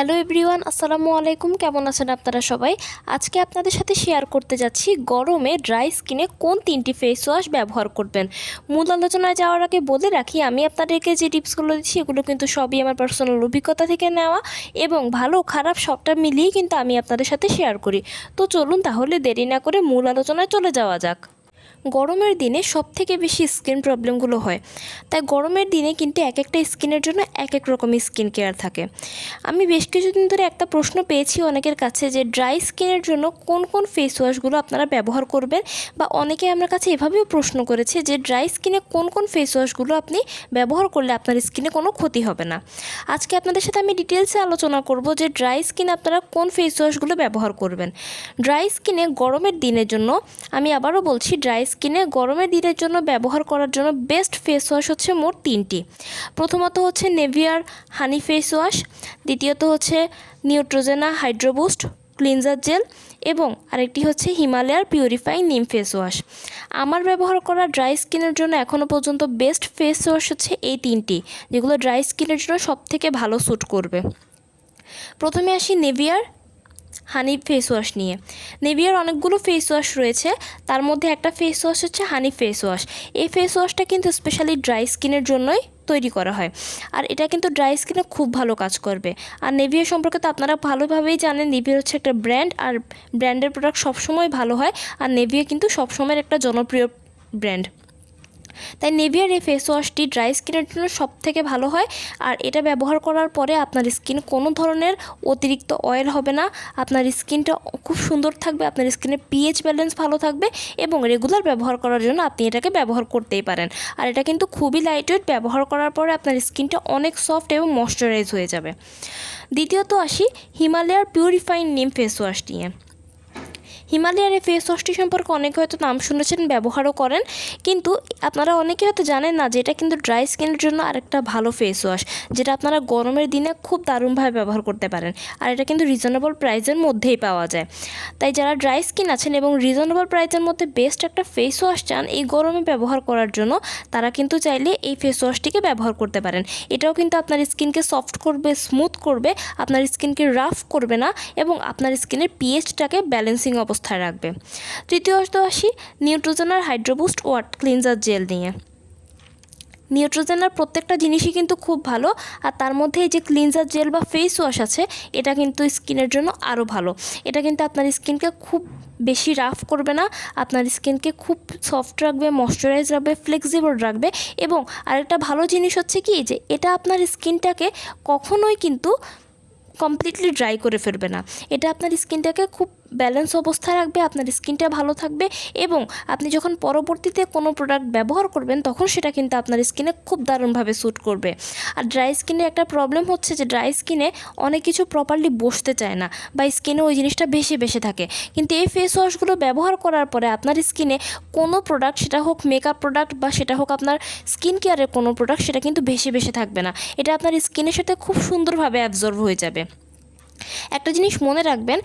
Hello everyone, আসসালামু আলাইকুম। কেমন আছেন আপনারা সবাই? আজকে আপনাদের সাথে শেয়ার করতে যাচ্ছি গরমে ড্রাই স্কিনে কোন 3টি ফেস ওয়াশ ব্যবহার করবেন। মূল আলোচনায় যাওয়ার আগে বলে রাখি, আমি আপনাদেরকে যে টিপসগুলো দিচ্ছি এগুলো কিন্তু সবই আমার পার্সোনাল অভিজ্ঞতা থেকে নেওয়া এবং ভালো খারাপ সবটা মিলিয়েই কিন্তু আমি আপনাদের সাথে শেয়ার করি। তো চলুন তাহলে দেরি না করে মূল আলোচনায় চলে যাওয়া যাক। গরমের দিনে সবথেকে বেশি স্কিন প্রবলেমগুলো হয়, তাই গরমের দিনে কিন্তু এক একটা স্কিনের জন্য এক এক রকমের স্কিন কেয়ার থাকে। আমি বেশ কিছুদিন ধরে একটা প্রশ্ন পেয়েছি অনেকের কাছে যে ড্রাই স্কিনের জন্য কোন কোন ফেস ওয়াশগুলো আপনারা ব্যবহার করবেন, বা অনেকে আমার কাছে এভাবেও প্রশ্ন করেছে যে ড্রাই স্কিনে কোন কোন ফেস ওয়াশগুলো আপনি ব্যবহার করলে আপনার স্কিনে কোনো ক্ষতি হবে না। আজকে আপনাদের সাথে আমি ডিটেলসে আলোচনা করব যে ড্রাই স্কিনে আপনারা কোন ফেস ওয়াশগুলো ব্যবহার করবেন। ড্রাই স্কিনে গরমের দিনের জন্য, আমি আবারও বলছি, ড্রাই স্কিনে গরমের দিনের জন্য ব্যবহার করার জন্য বেস্ট ফেস ওয়াশ হচ্ছে মোট 3টি। প্রথমত হচ্ছে নেভিয়ার হানি ফেস ওয়াশ, দ্বিতীয়ত হচ্ছে Neutrogena hydro boost cleanser gel এবং আরেকটি হচ্ছে হিমালয়ার পিউরিফাইং নিম ফেস ওয়াশ। আমার ব্যবহার করা ড্রাই স্কিনের জন্য এখনও পর্যন্ত বেস্ট ফেস ওয়াশ হচ্ছে এই 3টি, যেগুলো ড্রাই স্কিনের জন্য সবথেকে ভালো স্যুট করবে। প্রথমে আসি নেভিয়ার হানি ফেস ওয়াশ নিয়ে। নেভিয়ার অনেকগুলো ফেস ওয়াশ রয়েছে, তার মধ্যে একটা ফেস ওয়াশ হচ্ছে হানি ফেস ওয়াশ। এই ফেস ওয়াশটা কিন্তু স্পেশালি ড্রাই স্কিনের জন্যই তৈরি করা হয়, আর এটা কিন্তু ড্রাই স্কিনে খুব ভালো কাজ করবে। আর নেভিয়া সম্পর্কে তো আপনারা ভালোভাবেই জানেন, নেভিয়া হচ্ছে একটা ব্র্যান্ড, আর ব্র্যান্ডের প্রোডাক্ট সবসময় ভালো হয়, আর নেভিয়া কিন্তু সবসময়ের একটা জনপ্রিয় ব্র্যান্ড। তাই নেভিয়ার এই ফেস ওয়াশটি ড্রাই স্কিনের জন্য সবথেকে ভালো হয়, আর এটা ব্যবহার করার পরে আপনার স্কিন কোনো ধরনের অতিরিক্ত অয়েল হবে না, আপনার স্কিনটা খুব সুন্দর থাকবে, আপনার স্কিনের পিএইচ ব্যালেন্স ভালো থাকবে এবং রেগুলার ব্যবহার করার জন্য আপনি এটাকে ব্যবহার করতেই পারেন। আর এটা কিন্তু খুবই লাইটওয়েট, ব্যবহার করার পরে আপনার স্কিনটা অনেক সফট এবং ময়শ্চারাইজ হয়ে যাবে। দ্বিতীয়ত আসি হিমালয়ার পিউরিফাইং নিম ফেস ওয়াশ নিয়ে। হিমালয়ার এই ফেস ওয়াশটি সম্পর্কে অনেকে হয়তো নাম শুনেছেন, ব্যবহারও করেন, কিন্তু আপনারা অনেকে হয়তো জানেন না যে এটা কিন্তু ড্রাই স্কিনের জন্য আরেকটা ভালো ফেস ওয়াশ, যেটা আপনারা গরমের দিনে খুব দারুণভাবে ব্যবহার করতে পারেন। আর এটা কিন্তু রিজনেবল প্রাইসের মধ্যেই পাওয়া যায়। তাই যারা ড্রাই স্কিন আছেন এবং রিজনেবল প্রাইসের মধ্যে বেস্ট একটা ফেস ওয়াশ চান এই গরমে ব্যবহার করার জন্য, তারা কিন্তু চাইলে এই ফেস ওয়াশটিকে ব্যবহার করতে পারেন। এটাও কিন্তু আপনার স্কিনকে সফট করবে, স্মুথ করবে, আপনার স্কিনকে রাফ করবে না এবং আপনার স্কিনের পিএইচটাকে ব্যালেন্সিং অবস্থায় রাখবে। তৃতীয়ত আসি নিউট্রোজেনার হাইড্রো বুস্ট ক্লিনজার জেল নিয়ে। নিউট্রোজেনার প্রত্যেকটা জিনিসই কিন্তু খুব ভালো, আর তার মধ্যে এই যে ক্লিনজার জেল বা ফেস ওয়াশ আছে, এটা কিন্তু স্কিনের জন্য আরও ভালো। এটা কিন্তু আপনার স্কিনকে খুব বেশি রাফ করবে না, আপনার স্কিনকে খুব সফট রাখবে, ময়শ্চারাইজ রাখবে, ফ্লেক্সিবল রাখবে। এবং আরেকটা ভালো জিনিস হচ্ছে কি, যে এটা আপনার স্কিনটাকে কখনোই কিন্তু কমপ্লিটলি ড্রাই করে ফেলবে না। এটা আপনার স্কিনটাকে খুব ব্যালেন্স অবস্থায় রাখবে, আপনার স্কিনটা ভালো থাকবে এবং আপনি যখন পরবর্তীতে কোনো প্রোডাক্ট ব্যবহার করবেন তখন সেটা কিন্তু আপনার স্কিনে খুব দারুণভাবে স্যুট করবে। আর ড্রাই স্কিনে একটা প্রবলেম হচ্ছে যে ড্রাই স্কিনে অনেক কিছু প্রপারলি বসতে চায় না, বা স্কিনে ওই জিনিসটা ভেসে থাকে। কিন্তু এই ফেস ওয়াশগুলো ব্যবহার করার পরে আপনার স্কিনে কোনো প্রোডাক্ট, সেটা হোক মেকআপ প্রোডাক্ট বা সেটা হোক আপনার স্কিন কেয়ারের কোনো প্রোডাক্ট, সেটা কিন্তু ভেসে থাকবে না। এটা আপনার স্কিনের সাথে খুব সুন্দরভাবে অ্যাবজর্ব হয়ে যাবে। একটা জিনিস মনে রাখবেন,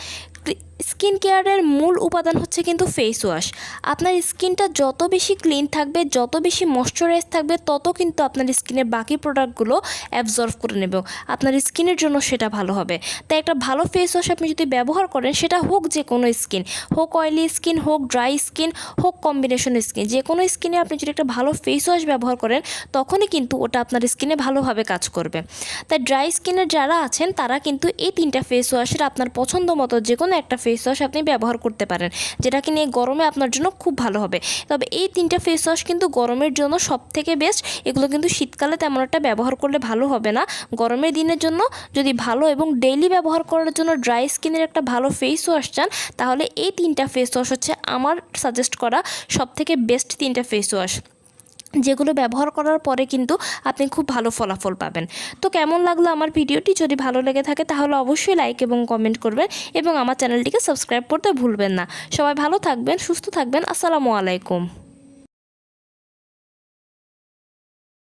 স্কিন কেয়ারের মূল উপাদান হচ্ছে কিন্তু ফেস ওয়াশ। আপনার স্কিনটা যত বেশি ক্লিন থাকবে, যত বেশি ময়শ্চারাইজ থাকবে, তত কিন্তু আপনার স্কিনের বাকি প্রোডাক্টগুলো অ্যাবজর্ব করে নেবে, আপনার স্কিনের জন্য সেটা ভালো হবে। তাই একটা ভালো ফেস ওয়াশ আপনি যদি ব্যবহার করেন, সেটা হোক যে কোনো স্কিন, হোক অয়েলি স্কিন, হোক ড্রাই স্কিন, হোক কম্বিনেশন স্কিন, যে কোনো স্কিনে আপনি যদি একটা ভালো ফেস ওয়াশ ব্যবহার করেন, তখনই কিন্তু ওটা আপনার স্কিনে ভালোভাবে কাজ করবে। তাই ড্রাই স্কিনের যারা আছেন তারা কিন্তু এই 3টা ফেস ওয়াশের আপনার পছন্দ মতো যে কোনো একটা ফেস ওয়াশ আপনি ব্যবহার করতে পারেন, যেটা কিনে গরমে আপনার জন্য খুব ভালো হবে। তবে এই 3টা ফেস ওয়াশ কিন্তু গরমের জন্য সবথেকে বেস্ট। এগুলো কিন্তু শীতকালে তেমন একটা ব্যবহার করলে ভালো হবে না। গরমের দিনের জন্য যদি ভালো এবং ডেইলি ব্যবহার করার জন্য ড্রাই স্কিনের একটা ভালো ফেস ওয়াশ চান, তাহলে এই 3টা ফেস ওয়াশ হচ্ছে আমার সাজেস্ট করা সবথেকে বেস্ট 3টা ফেস ওয়াশ, যেগুলো ব্যবহার করার পরে কিন্তু আপনি খুব ভালো ফলাফল পাবেন। তো কেমন লাগলো আমার ভিডিওটি? যদি ভালো লেগে থাকে তাহলে অবশ্যই লাইক এবং কমেন্ট করবেন এবং আমার চ্যানেলটিকে সাবস্ক্রাইব করতে ভুলবেন না। সবাই ভালো থাকবেন, সুস্থ থাকবেন। আসসালামু আলাইকুম।